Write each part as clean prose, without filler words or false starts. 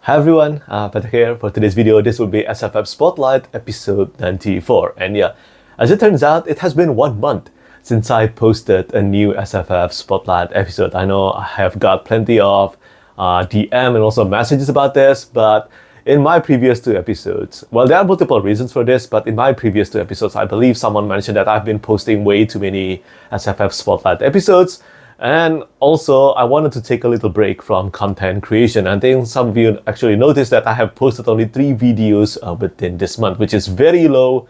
Hi everyone, Patrick here. For today's video, this will be SFF Spotlight episode 94. And yeah, as it turns out, it has been 1 month since I posted a new SFF Spotlight episode. I know I have got plenty of DM and also messages about this, but in my previous 2 episodes, well, there are multiple reasons for this, but in my previous 2 episodes, I believe someone mentioned that I've been posting way too many SFF Spotlight episodes. And also, I wanted to take a little break from content creation. I think some of you actually noticed that I have posted only 3 videos within this month, which is very low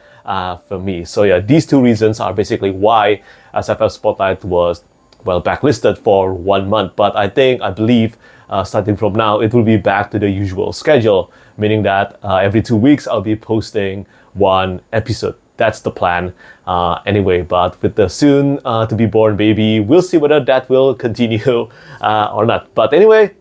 for me. So yeah, these 2 reasons are basically why SFF Spotlight was, well, backlisted for 1 month. But I believe, starting from now, it will be back to the usual schedule, meaning that every 2 weeks, I'll be posting 1 episode. That's the plan anyway, but with the soon to be born baby, we'll see whether that will continue or not. But anyway,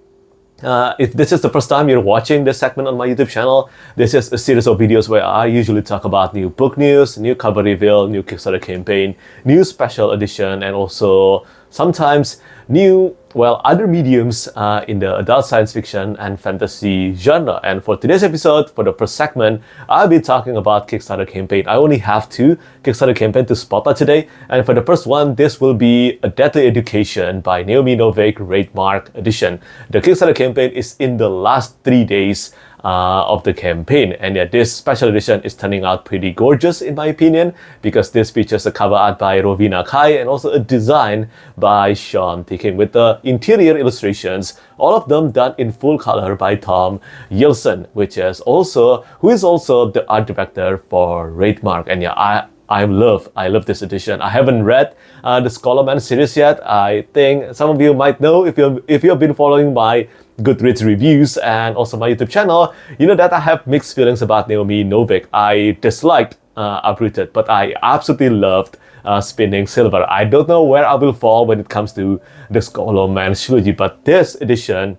if this is the first time you're watching this segment on my YouTube channel, this is a series of videos where I usually talk about new book news, new cover reveal, new Kickstarter campaign, new special edition, and also sometimes new, well, other mediums in the adult science fiction and fantasy genre. And for today's episode, for the first segment, I'll be talking about Kickstarter campaign. I only have 2 Kickstarter campaign to spotlight today. And for the first one, this will be A Deadly Education by Naomi Novik, Wraithmarked edition. The Kickstarter campaign is in the last 3 days of the campaign, and yeah, this special edition is turning out pretty gorgeous in my opinion, because this features a cover art by Rovina Cai and also a design by Sean Ticking with the interior illustrations, all of them done in full color by Tom Yilson, who is also the art director for Wraithmarked. And yeah, I love this edition. I haven't read the Scholarman series yet. I think some of you might know if you have been following my Goodreads reviews and also my YouTube channel, you know that I have mixed feelings about Naomi Novik. I disliked Uprooted, but I absolutely loved Spinning Silver. I don't know where I will fall when it comes to the Scholarman trilogy, but this edition,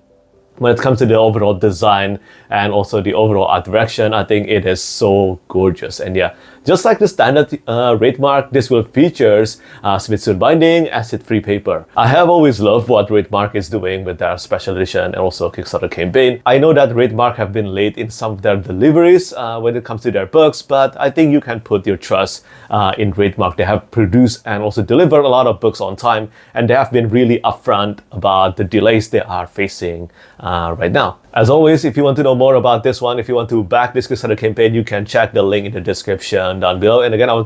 when it comes to the overall design and also the overall art direction, I think it is so gorgeous. And yeah, just like the standard Wraithmarked, this will features Smithsonian binding, acid-free paper. I have always loved what Wraithmarked is doing with their special edition and also Kickstarter campaign. I know that Wraithmarked have been late in some of their deliveries when it comes to their books, but I think you can put your trust in Wraithmarked. They have produced and also delivered a lot of books on time, and they have been really upfront about the delays they are facing right now. As always, if you want to know more about this one, if you want to back this Kickstarter campaign, you can check the link in the description down below. And again, I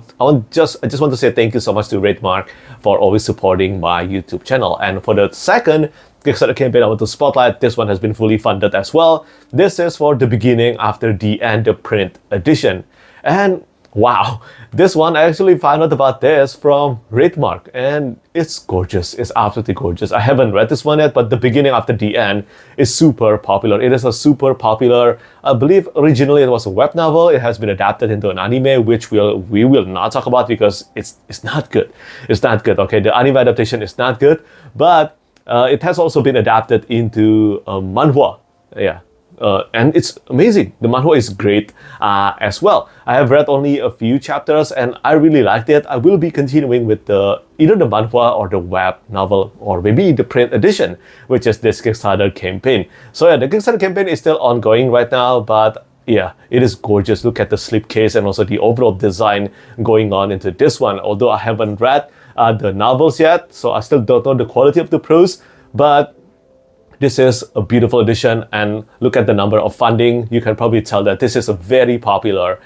just want to say thank you so much to Wraithmarked for always supporting my YouTube channel. And for the second Kickstarter campaign I want to spotlight, this one has been fully funded as well. This is for The Beginning After the End, the print edition. And wow, this one, I actually found out about this from Wraithmarked, and it's gorgeous. It's absolutely gorgeous. I haven't read this one yet, but The Beginning After the End is super popular. It is a super popular, I believe originally it was a web novel. It has been adapted into an anime, which we will not talk about because it's not good. It's not good, okay? The anime adaptation is not good, but it has also been adapted into a manhwa. Yeah. And it's amazing. The manhwa is great as well. I have read only a few chapters and I really liked it. I will be continuing with either the manhwa or the web novel, or maybe the print edition, which is this Kickstarter campaign. So yeah, the Kickstarter campaign is still ongoing right now, but yeah, it is gorgeous. Look at the slipcase and also the overall design going on into this one. Although I haven't read the novels yet, so I still don't know the quality of the prose, but this is a beautiful edition, and look at the number of funding. You can probably tell that this is a very popular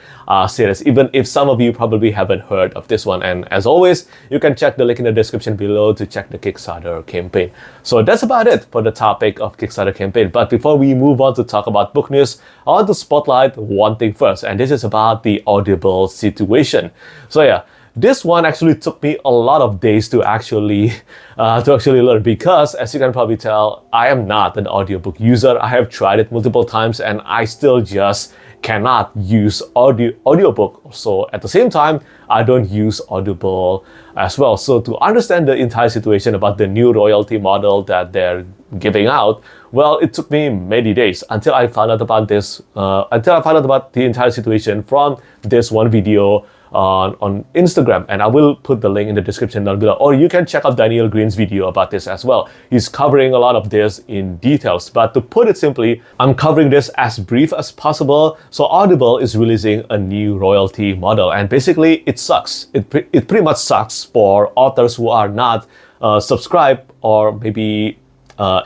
series, even if some of you probably haven't heard of this one. And as always, you can check the link in the description below to check the Kickstarter campaign. So that's about it for the topic of Kickstarter campaign. But before we move on to talk about book news, I want to spotlight one thing first, and this is about the Audible situation. So yeah, this one actually took me a lot of days to actually learn, because as you can probably tell, I am not an audiobook user. I have tried it multiple times and I still just cannot use audiobook. So at the same time, I don't use Audible as well. So to understand the entire situation about the new royalty model that they're giving out, well, it took me many days until I found out about this, until I found out about the entire situation from this one video on Instagram, and I will put the link in the description down below. Or you can check out Daniel Green's video about this as well. He's covering a lot of this in details. But to put it simply, I'm covering this as brief as possible. So Audible is releasing a new royalty model, and basically it sucks. It pretty much sucks for authors who are not subscribed or maybe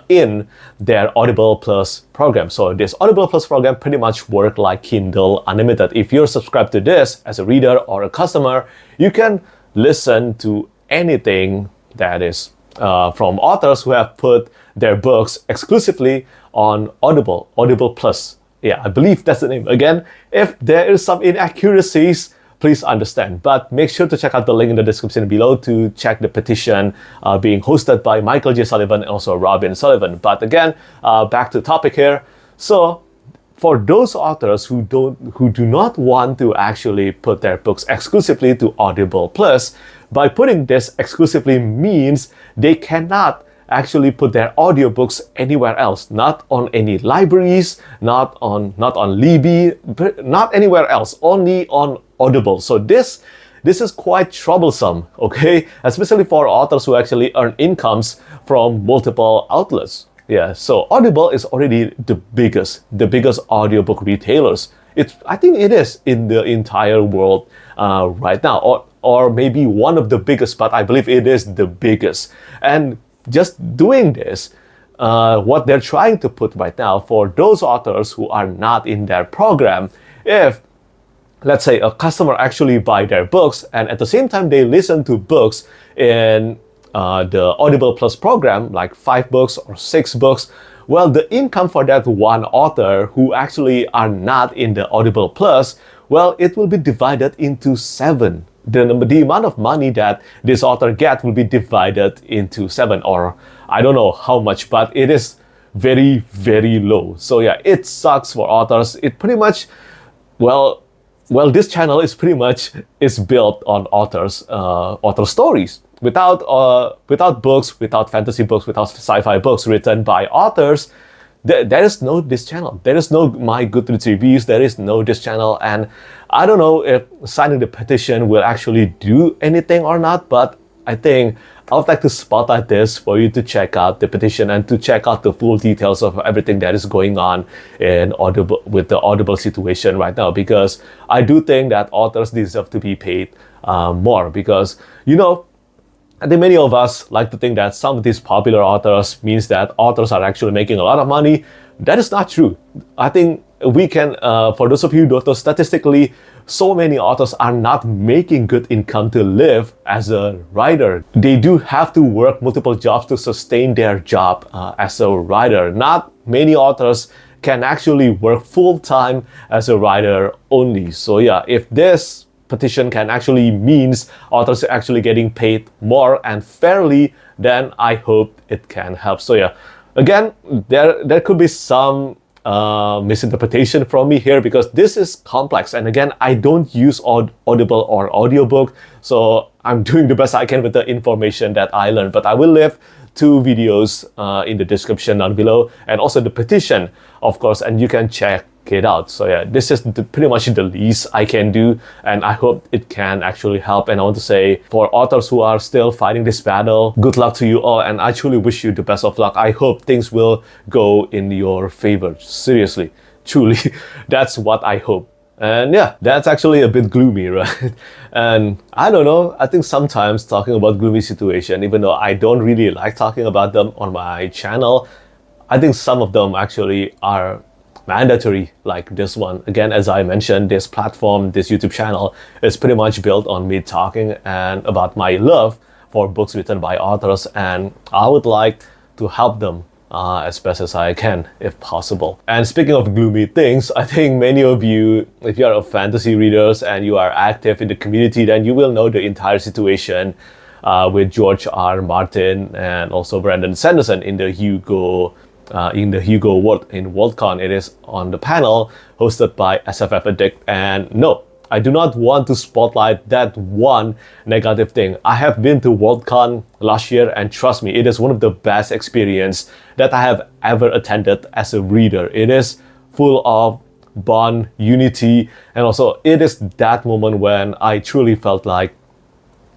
in their Audible Plus program. So this Audible Plus program pretty much works like Kindle Unlimited. If you're subscribed to this as a reader or a customer, you can listen to anything that is from authors who have put their books exclusively on Audible Plus. Yeah, I believe that's the name. Again, if there is some inaccuracies, please understand. But make sure to check out the link in the description below to check the petition being hosted by Michael J. Sullivan and also Robin Sullivan. But again, back to the topic here. So for those authors who do not want to actually put their books exclusively to Audible Plus, by putting this exclusively means they cannot actually put their audiobooks anywhere else, not on any libraries, not on Libby, not anywhere else, only on Audible. So this is quite troublesome, okay? Especially for authors who actually earn incomes from multiple outlets. Yeah, so Audible is already the biggest audiobook retailers. I think it is in the entire world right now, or maybe one of the biggest, but I believe it is the biggest. And just doing this, what they're trying to put right now for those authors who are not in their program, if let's say a customer actually buy their books and at the same time they listen to books in the Audible Plus program, like 5 books or 6 books, well, the income for that one author who actually are not in the Audible Plus, well, it will be divided into 7. The amount of money that this author gets will be divided into 7, or I don't know how much, but it is very, very low. So yeah, it sucks for authors. It pretty much, well, this channel is pretty much built on author stories. Without books, without fantasy books, without sci-fi books written by authors, there is no this channel. There is no My Goodreads reviews. There is no this channel. And I don't know if signing the petition will actually do anything or not, but I think I would like to spotlight this for you to check out the petition and to check out the full details of everything that is going on in Audible with the Audible situation right now, because I do think that authors deserve to be paid more, because, you know, I think many of us like to think that some of these popular authors means that authors are actually making a lot of money. That is not true. I think we can, for those of you who don't know, statistically, so many authors are not making good income to live as a writer. They do have to work multiple jobs to sustain their job as a writer. Not many authors can actually work full-time as a writer only. So yeah, if this petition can actually means authors are actually getting paid more and fairly, then I hope it can help. So yeah, again, there could be some misinterpretation from me here, because this is complex, and again, I don't use Audible or audiobook, so I'm doing the best I can with the information that I learned. But I will leave 2 videos in the description down below, and also the petition, of course, and you can check it out. So yeah, this is pretty much the least I can do, and I hope it can actually help. And I want to say, for authors who are still fighting this battle, good luck to you all, and I truly wish you the best of luck. I hope things will go in your favor. Seriously, truly, that's what I hope. And yeah, that's actually a bit gloomy, right? And I don't know, I think sometimes talking about gloomy situation, even though I don't really like talking about them on my channel, I think some of them actually are mandatory, like this one. Again, as I mentioned, this platform, this YouTube channel is pretty much built on me talking and about my love for books written by authors, and I would like to help them as best as I can, if possible. And speaking of gloomy things, I think many of you, if you are a fantasy readers and you are active in the community, then you will know the entire situation with George R. Martin and also Brandon Sanderson in the Hugo World in Worldcon. It is on the panel hosted by SFF Addict. And no, I do not want to spotlight that one negative thing. I have been to Worldcon last year, and trust me, it is one of the best experience that I have ever attended as a reader. It is full of bond, unity, and also it is that moment when I truly felt like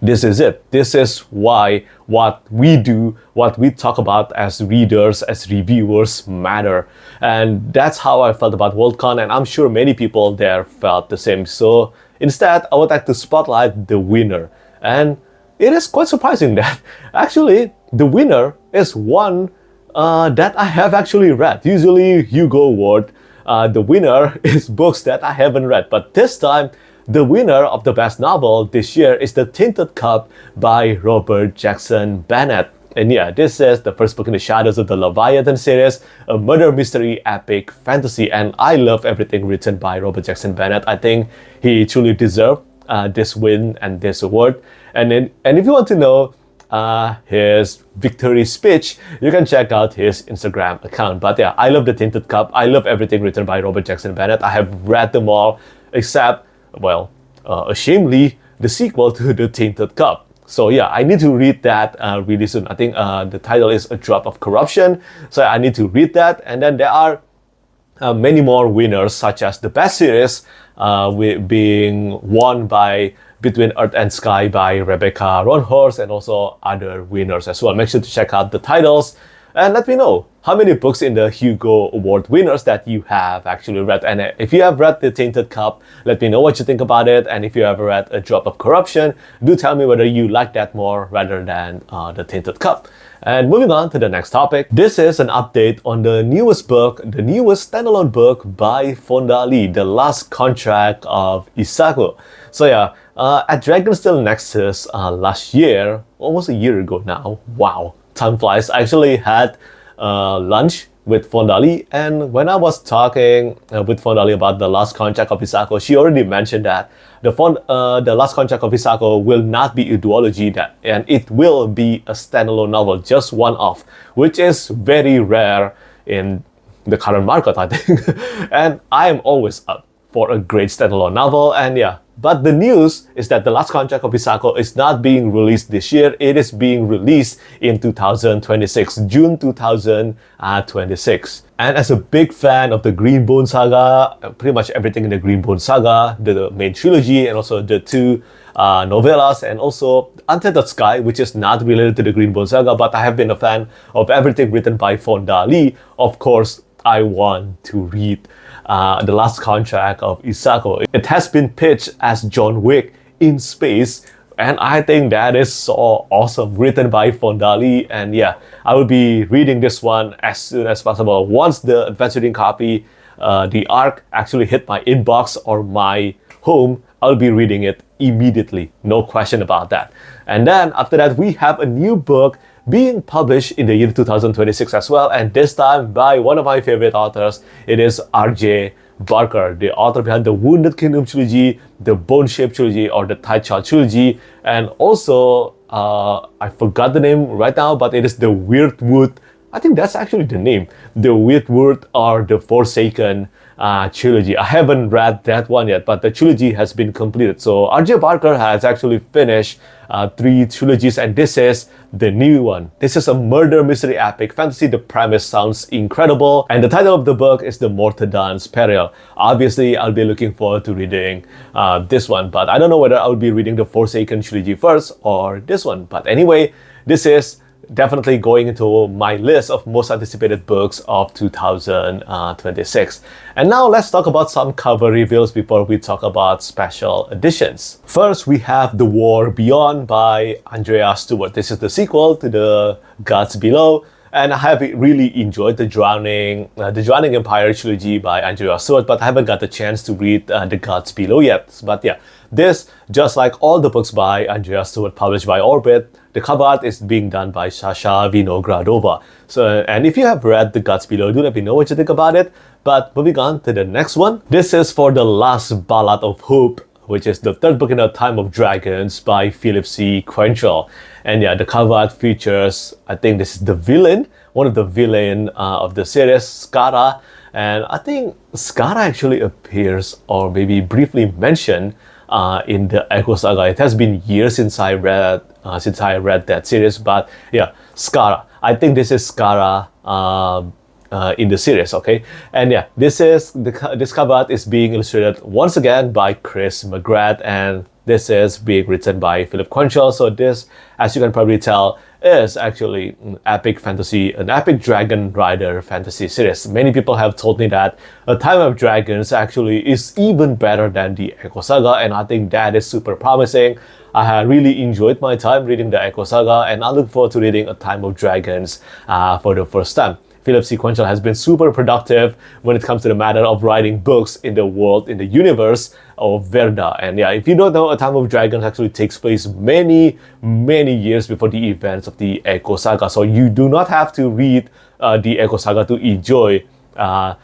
this is it. This is why what we do, what we talk about as readers, as reviewers matter. And that's how I felt about Worldcon, and I'm sure many people there felt the same. So instead, I would like to spotlight the winner. And it is quite surprising that actually the winner is one that I have actually read. Usually Hugo Award, the winner is books that I haven't read. But this time, the winner of the best novel this year is The Tainted Cup by Robert Jackson Bennett. And yeah, this is the first book in the Shadows of the Leviathan series, a murder mystery epic fantasy. And I love everything written by Robert Jackson Bennett. I think he truly deserved this win and this award. And if you want to know his victory speech, you can check out his Instagram account. But yeah, I love The Tainted Cup. I love everything written by Robert Jackson Bennett. I have read them all except, well, ashamedly, the sequel to The Tainted Cup. So yeah, I need to read that really soon. I think the title is A Drop of Corruption. So I need to read that. And then there are many more winners, such as the best series being won by Between Earth and Sky by Rebecca Roanhorse, and also other winners as well. Make sure to check out the titles and let me know how many books in the Hugo Award winners that you have actually read. And if you have read The Tainted Cup, let me know what you think about it. And if you have read A Drop of Corruption, do tell me whether you like that more rather than The Tainted Cup. And moving on to the next topic, this is an update on the newest book, the newest standalone book by Fonda, The Last Contract of Isako. So yeah, at Dragonsteel Nexus last year, almost a year ago now, wow, time flies. I actually had lunch with Fonda, and when I was talking with Fonda about The Last Contract of Isako, she already mentioned that the Last Contract of Isako will not be a duology, and it will be a standalone novel, just one-off, which is very rare in the current market, I think. And I am always up for a great standalone novel, and yeah. But the news is that The Last Contract of Isako is not being released this year. It is being released in 2026, June 2026. And as a big fan of the Greenbone saga, pretty much everything in the Greenbone saga, the main trilogy, and also the two novellas, and also Untethered Sky, which is not related to the Greenbone saga, but I have been a fan of everything written by Fonda. Of course, I want to read The Last Contract of Isako. It has been pitched as John Wick in space, and I think that is so awesome, written by Fonda. And yeah, I will be reading this one as soon as possible. Once the advanced reading copy, the ARC, actually hit my inbox or my home, I'll be reading it immediately, no question about that. And then after that, we have a new book being published in the year 2026 as well, and this time by one of my favorite authors. It is R.J. Barker, the author behind the Wounded Kingdom trilogy, the Bone Shape trilogy, or the Tide Child trilogy, and also I forgot the name right now, but it is the Weirdwood. I think that's actually the name, the Weirdwood or the Forsaken trilogy. I haven't read that one yet, but the trilogy has been completed. So R.J. Barker has actually finished 3 trilogies, and this is the new one. This is a murder mystery epic fantasy. The premise sounds incredible, and the title of the book is The Mortedant's Peril. Obviously, I'll be looking forward to reading this one, but I don't know whether I'll be reading the Forsaken trilogy first or this one. But anyway, this is definitely going into my list of most anticipated books of 2026. And now let's talk about some cover reveals before we talk about special editions. First, we have The War Beyond by Andrea Stewart. This is the sequel to The Gods Below, and I have really enjoyed the Drowning Empire trilogy by Andrea Stewart, but I haven't got the chance to read The Gods Below yet. But yeah, this, just like all the books by Andrea Stewart published by Orbit, the cover art is being done by Sasha Vinogradova. So, and if you have read The Gods Below, do let me know what you think about it. But moving on to the next one. This is For the Last Ballad of Hope, which is the third book in the Time of Dragons by Philip C. Quaintrell. And yeah, the cover art features, I think this is the villain, one of the villain of the series, Skara. And I think Skara actually appears, or maybe briefly mentioned, in the Echo Saga. It has been years since I read that series, but yeah, Skara. I think this is Skara in the series, okay? And yeah, this cover art is being illustrated once again by Chris McGrath, and this is being written by Philip Quaintrell. So this, as you can probably tell, is actually an epic dragon rider fantasy series. Many people have told me that A Time of Dragons actually is even better than the Echo Saga, and I think that is super promising. I have really enjoyed my time reading the Echo Saga, and I look forward to reading A Time of Dragons for the first time. Philip C. Quaintrell has been super productive when it comes to the matter of writing books in the world, in the universe of Verda. And yeah, if you don't know, A Time of Dragons actually takes place many years before the events of the Echo Saga. So you do not have to read the Echo Saga to enjoy A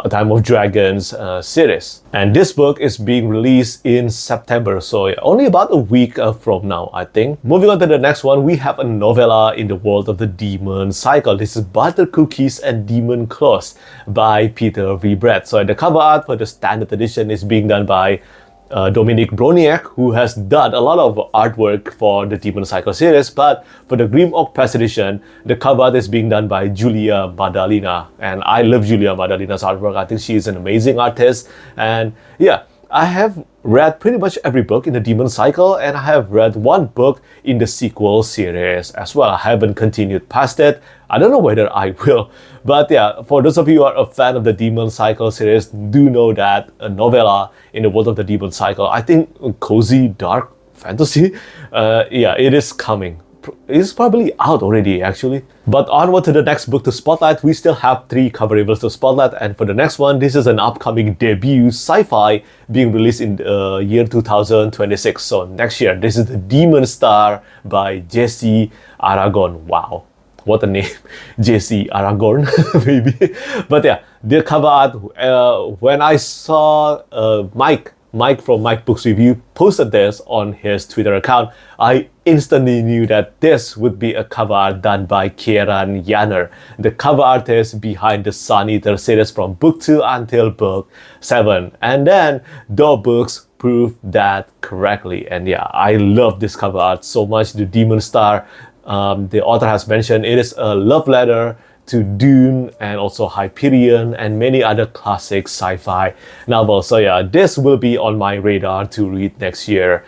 Time of Dragons series. And this book is being released in September, so yeah, only about a week from now, I think. Moving on to the next one, we have a novella in the world of the Demon Cycle. This is Butter Cookies and Demon Claws by Peter V. Brett. So the cover art for the standard edition is being done by Dominic Broniak, who has done a lot of artwork for the Demon Cycle series, but for the Grim Oak Press edition, the cover art is being done by Julia Madalina, and I love Julia Madalina's artwork. I think she is an amazing artist, and yeah, I have read pretty much every book in the Demon Cycle, and I have read one book in the sequel series as well. I haven't continued past it. I don't know whether I will, but yeah, for those of you who are a fan of the Demon Cycle series, do know that a novella in the world of the Demon Cycle, I think cozy dark fantasy, yeah, it is coming. It's probably out already, actually. But onward to the next book to spotlight, we still have 3 cover reveals to spotlight, and for the next one, this is an upcoming debut sci-fi being released in the year 2026. So next year, this is The Demon Star by Jesse Aragon. Wow, what a name, Jesse Aragon, maybe. But yeah, the cover art, when I saw Mike from Mike Books Review posted this on his Twitter account, I instantly knew that this would be a cover art done by Kieran Yanner, the cover artist behind the Sun Eater series from book 2 until book 7. And then the books proved that correctly. And yeah, I love this cover art so much. The Demon Star, the author has mentioned, it is a love letter to Dune and also Hyperion and many other classic sci-fi novels. So yeah, this will be on my radar to read next year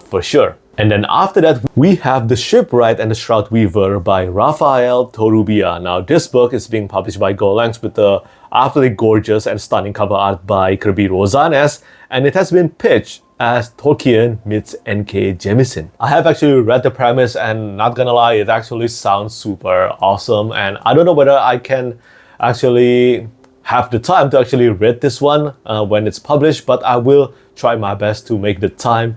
for sure. And then after that, we have The Shipwright and the Shroudweaver by Rafael Torrubia. Now this book is being published by Gollancz with the absolutely gorgeous and stunning cover art by Kirby Rosanes, and it has been pitched as Tolkien meets N.K. Jemisin. I have actually read the premise, and not gonna lie, it actually sounds super awesome, and I don't know whether I can actually have the time to actually read this one when it's published, but I will try my best to make the time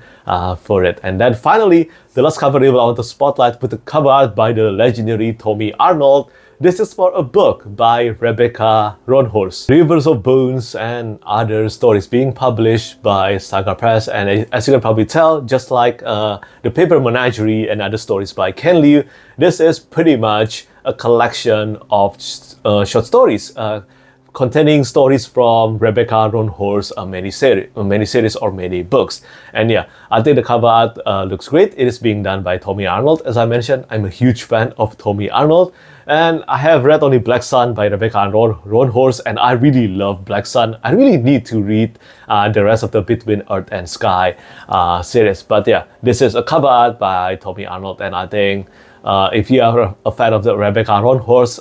for it. And then finally, the last cover reveal I want to spotlight with the cover art by the legendary Tommy Arnold. This is for a book by Rebecca Roanhorse, Rivers of Bones and Other Stories, being published by Saga Press. And as you can probably tell, just like The Paper Menagerie and Other Stories by Ken Liu, this is pretty much a collection of short stories containing stories from Rebecca Roanhorse, many series or many books. And yeah, I think the cover art looks great. It is being done by Tommy Arnold. As I mentioned, I'm a huge fan of Tommy Arnold, and I have read only Black Sun by Rebecca Roanhorse, and I really love Black Sun. I really need to read the rest of the Between Earth and Sky series. But yeah, this is a cover art by Tommy Arnold, and I think if you are a fan of the Rebecca Roanhorse,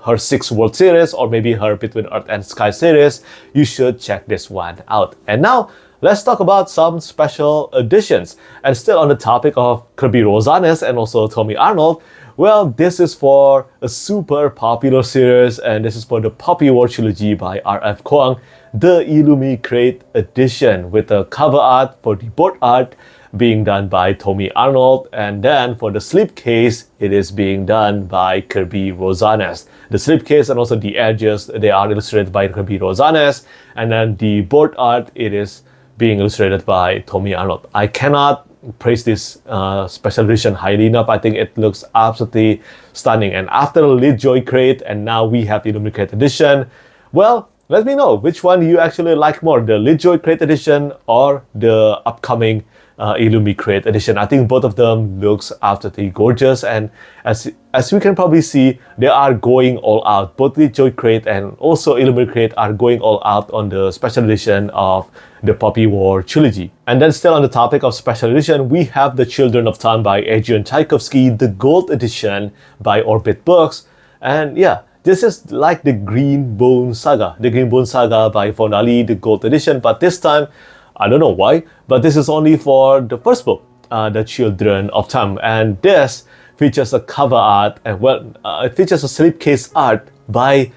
her 6 World series, or maybe her Between Earth and Sky series, you should check this one out. And now, let's talk about some special editions. And still on the topic of Kirby Rosanes and also Tommy Arnold, well, this is for a super popular series, and this is for the Poppy War trilogy by R.F. Kuang, the Illumicrate edition, with the cover art for the board art being done by Tommy Arnold, and then for the slipcase, it is being done by Kirby Rosanes. The slipcase and also the edges, they are illustrated by Kirby Rosanes, and then the board art, it is being illustrated by Tommy Arnold. I cannot praise this special edition highly enough. I think it looks absolutely stunning. And after LitJoy Crate, and now we have the Illumicrate edition, well, let me know which one you actually like more, the LitJoy Crate edition or the upcoming Illumicrate edition. I think both of them looks absolutely gorgeous, and as we can probably see, they are going all out. Both the Joy Crate and also Illumicrate are going all out on the special edition of the Poppy War trilogy. And then still on the topic of special edition, we have The Children of Time by Adrian, the gold edition by Orbit Books. And yeah, this is like the Green Bone Saga by Fonda, the gold edition, but this time, I don't know why, but this is only for the first book, The Children of Time. And this features a cover art, and it features a slipcase art by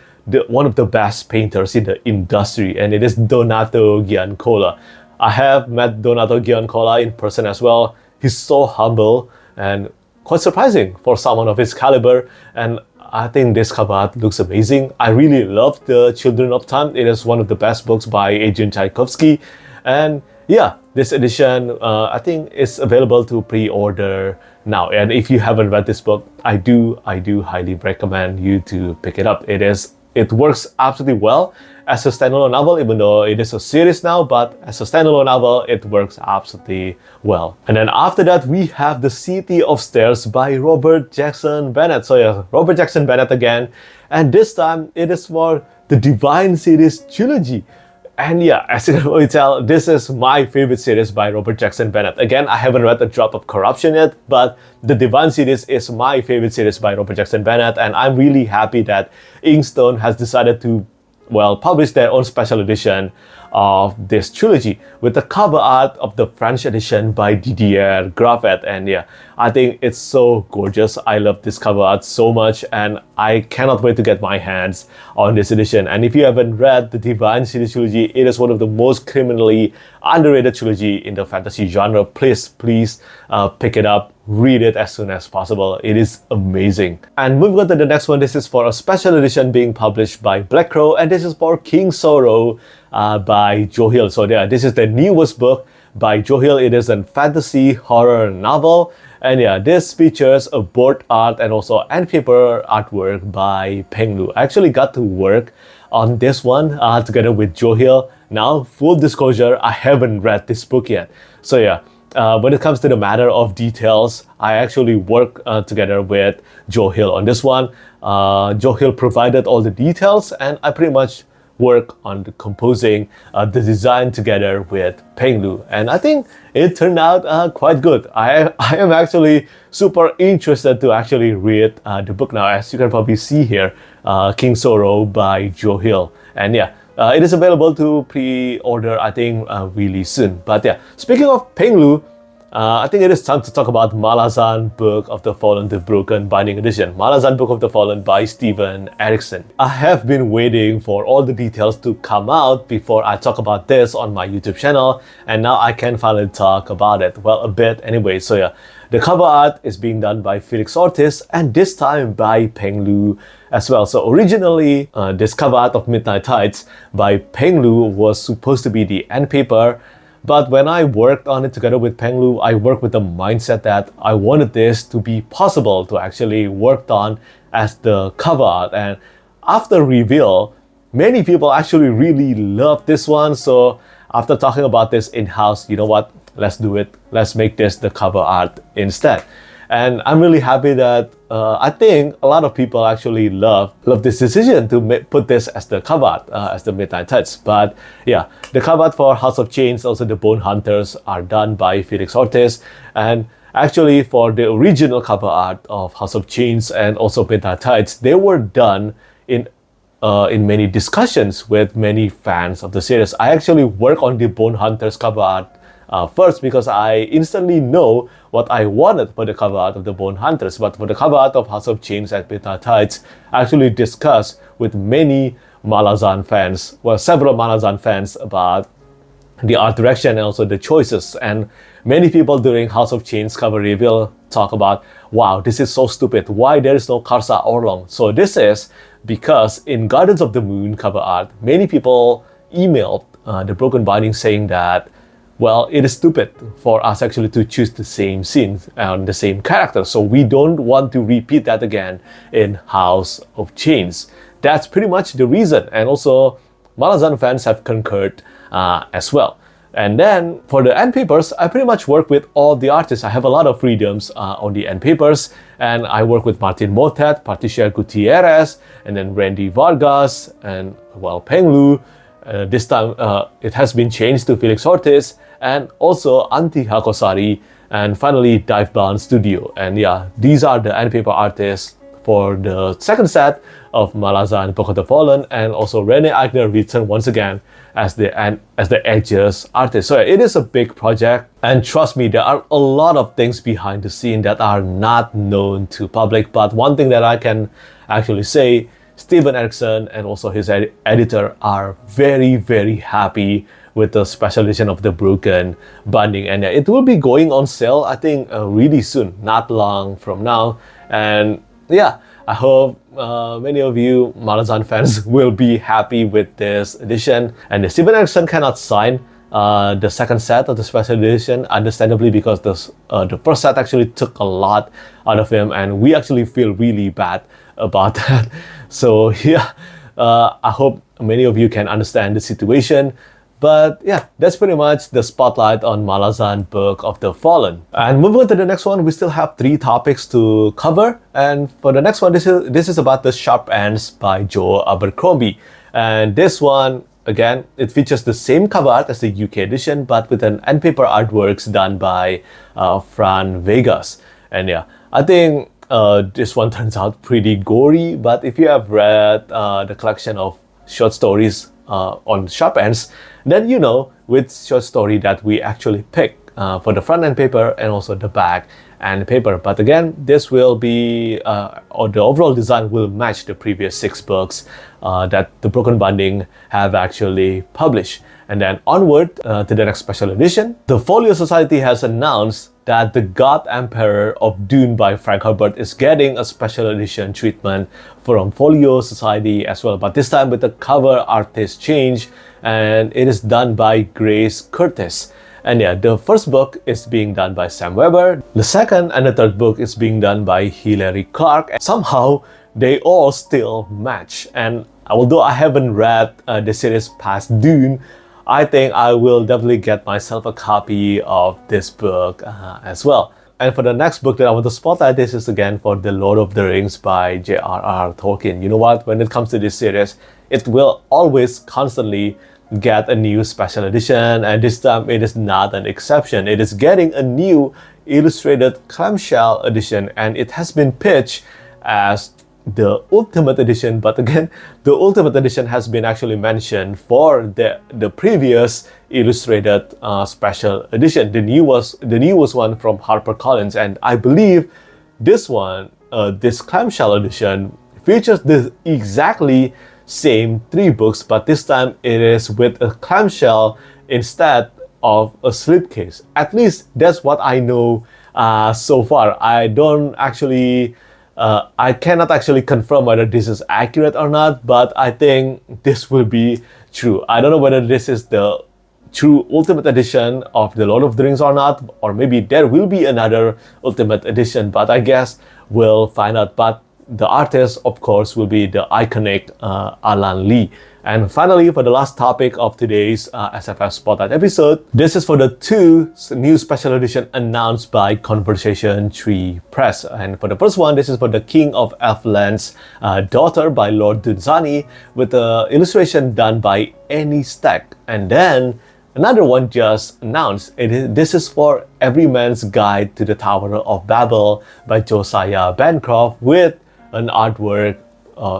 one of the best painters in the industry, and it is Donato Giancola. I have met Donato Giancola in person as well. He's so humble and quite surprising for someone of his caliber, and I think this cover art looks amazing. I really love The Children of Time. It is one of the best books by Adrian Tchaikovsky. And yeah, this edition, I think is available to pre-order now. And if you haven't read this book, I do highly recommend you to pick it up. It works absolutely well as a standalone novel, even though it is a series now, but as a standalone novel, it works absolutely well. And then after that, we have The City of Stairs by Robert Jackson Bennett. So yeah, Robert Jackson Bennett again. And this time, it is for the Divine Series trilogy. And yeah, as you can probably tell, this is my favorite series by Robert Jackson Bennett. Again, I haven't read A Drop of Corruption yet, but the Divine series is my favorite series by Robert Jackson Bennett, and I'm really happy that Inkstone has decided to, publish their own special edition of this trilogy with the cover art of the French edition by Didier Graffet. And yeah, I think it's so gorgeous. I love this cover art so much, and I cannot wait to get my hands on this edition. And if you haven't read the Divine Series trilogy, it is one of the most criminally underrated trilogy in the fantasy genre. Please pick it up. Read it as soon as possible. It is amazing. And moving on to the next one, this is for a special edition being published by Black Crow, and this is for King Sorrow by Joe Hill. So yeah, this is the newest book by Joe Hill. It is a fantasy horror novel, and yeah, this features a board art and also end paper artwork by Peng Lu. I actually got to work on this one together with Joe Hill. Now, full disclosure, I haven't read this book yet. So yeah, when it comes to the matter of details, I actually work together with Joe Hill on this one. Joe Hill provided all the details, and I pretty much work on the composing the design together with Peng Lu. And I think it turned out quite good. I am actually super interested to actually read the book now, as you can probably see here, King Sorrow by Joe Hill. And yeah, it is available to pre-order, I think, really soon. But yeah, speaking of Peng Lu, I think it is time to talk about Malazan Book of the Fallen, the Broken Binding Edition. Malazan Book of the Fallen by Steven Erikson. I have been waiting for all the details to come out before I talk about this on my YouTube channel, and now I can finally talk about it. Well, a bit anyway. So yeah, the cover art is being done by Felix Ortiz, and this time by Peng Lu as well. So originally, this cover art of Midnight Tides by Peng Lu was supposed to be the end paper, but when I worked on it together with Peng Lu, I worked with the mindset that I wanted this to be possible to actually work on as the cover art. And after reveal, many people actually really love this one. So after talking about this in-house, you know what? Let's do it. Let's make this the cover art instead. And I'm really happy that I think a lot of people actually love this decision to put this as the cover art, as the Midnight Tides. But yeah, the cover art for House of Chains, also the Bone Hunters, are done by Felix Ortiz. And actually for the original cover art of House of Chains and also Midnight Tides, they were done in many discussions with many fans of the series. I actually work on the Bone Hunters cover art first because I instantly know what I wanted for the cover art of the Bone Hunters. But for the cover art of House of Chains and Midnight Tides, I actually discussed with many Malazan fans, well, several Malazan fans, about the art direction and also the choices. And many people during House of Chains cover reveal talk about, wow, this is so stupid. Why there is no Karsa Orlong? So this is because in Gardens of the Moon cover art, many people emailed the Broken Binding saying that, well, it is stupid for us actually to choose the same scenes and the same character. So we don't want to repeat that again in House of Chains. That's pretty much the reason. And also, Malazan fans have concurred as well. And then for the end papers, I pretty much work with all the artists. I have a lot of freedoms on the end papers, and I work with Martin Motet, Patricia Gutierrez, and then Randy Vargas, and well, Peng Lu. This time it has been changed to Felix Ortiz, and also Antti Hakosari, and finally Divebound Studio. And yeah, these are the end paper artists for the second set of Malazan Book of the Fallen, and also Rene Eigner returned once again as the Edges artist. So it is a big project, and trust me, there are a lot of things behind the scene that are not known to public. But one thing that I can actually say, Steven Erikson and also his editor are very, very happy with the special edition of the Broken Binding, and it will be going on sale, I think, really soon, not long from now. And yeah, I hope many of you Malazan fans will be happy with this edition. And Steven Erikson cannot sign the second set of the special edition, understandably, because the first set actually took a lot out of him, and we actually feel really bad about that. So yeah, I hope many of you can understand the situation. But yeah, that's pretty much the spotlight on Malazan Book of the Fallen. And moving on to the next one, we still have 3 topics to cover. And for the next one, this is about the Sharp Ends by Joe Abercrombie. And this one, again, it features the same cover art as the UK edition, but with an end paper artworks done by Fran Vegas. And yeah, I think this one turns out pretty gory, but if you have read the collection of short stories on Sharp Ends, then you know which short story that we actually pick for the front end paper and also the back end paper. But again, this will be, or the overall design will match the previous 6 books that the Broken Binding have actually published. And then onward to the next special edition, the Folio Society has announced that the God Emperor of Dune by Frank Herbert is getting a special edition treatment from Folio Society as well, but this time with the cover artist change, and it is done by Grace Curtis. And yeah, the first book is being done by Sam Weber, the second and the third book is being done by Hilary Clark, and somehow they all still match. And although I haven't read the series past Dune, I think I will definitely get myself a copy of this book as well. And for the next book that I want to spotlight, this is again for The Lord of the Rings by J.R.R. Tolkien. You know what? When it comes to this series, it will always constantly get a new special edition, and this time it is not an exception. It is getting a new illustrated clamshell edition, and it has been pitched as the Ultimate Edition, but again, the Ultimate Edition has been actually mentioned for the previous illustrated special edition, the newest one from HarperCollins. And I believe this one, this clamshell edition, features the exactly same 3 books, but this time it is with a clamshell instead of a slipcase. At least that's what I know so far. I don't actually I cannot actually confirm whether this is accurate or not, but I think this will be true. I don't know whether this is the true Ultimate Edition of The Lord of the Rings or not, or maybe there will be another Ultimate Edition, but I guess we'll find out. But the artist, of course, will be the iconic Alan Lee. And finally, for the last topic of today's SFF Spotlight episode, this is for the 2 new special edition announced by Conversation Tree Press. And for the first one, this is for The King of Elfland's Daughter by Lord Dunsany, with the illustration done by Annie Stack. And then another one just announced. This is for Every Man's Guide to the Tower of Babel by Josiah Bancroft, with an artwork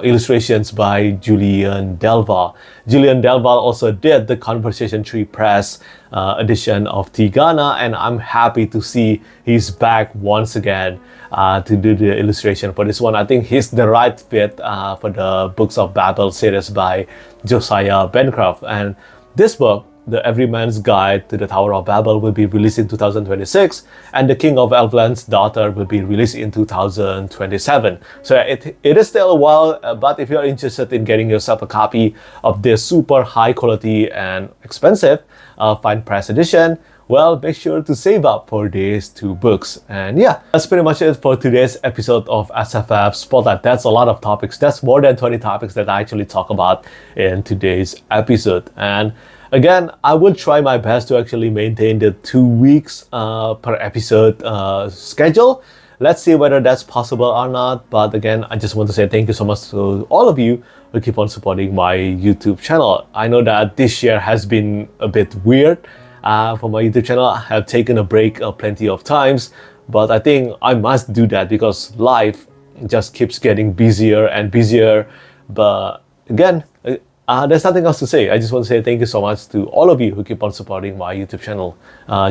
illustrations by Julian Delval. Julian Delval also did the Conversation Tree Press edition of Tigana, and I'm happy to see he's back once again to do the illustration for this one. I think he's the right fit for the Books of Babel series by Josiah Bancroft. And this book, The Every Man's Guide to the Tower of Babel, will be released in 2026, and The King of Elfland's Daughter will be released in 2027. So it is still a while, but if you're interested in getting yourself a copy of this super high quality and expensive fine press edition, well, make sure to save up for these 2 books. And yeah, that's pretty much it for today's episode of SFF Spotlight. That's a lot of topics. That's more than 20 topics that I actually talk about in today's episode. And Again, I will try my best to actually maintain the 2 weeks per episode schedule. Let's see whether that's possible or not. But again, I just want to say thank you so much to all of you who keep on supporting my YouTube channel. I know that this year has been a bit weird for my YouTube channel. I have taken a break plenty of times, but I think I must do that because life just keeps getting busier and busier. But again, there's nothing else to say. I just want to say thank you so much to all of you who keep on supporting my YouTube channel.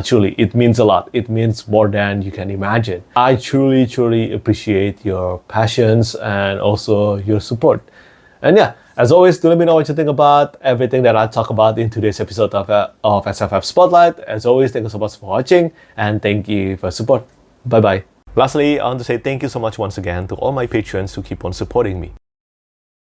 Truly, it means a lot. It means more than you can imagine. I truly appreciate your passions and also your support. And yeah, as always, do let me know what you think about everything that I talk about in today's episode of SFF Spotlight. As always, thank you so much for watching and thank you for support. Bye bye. Lastly, I want to say thank you so much once again to all my patrons who keep on supporting me.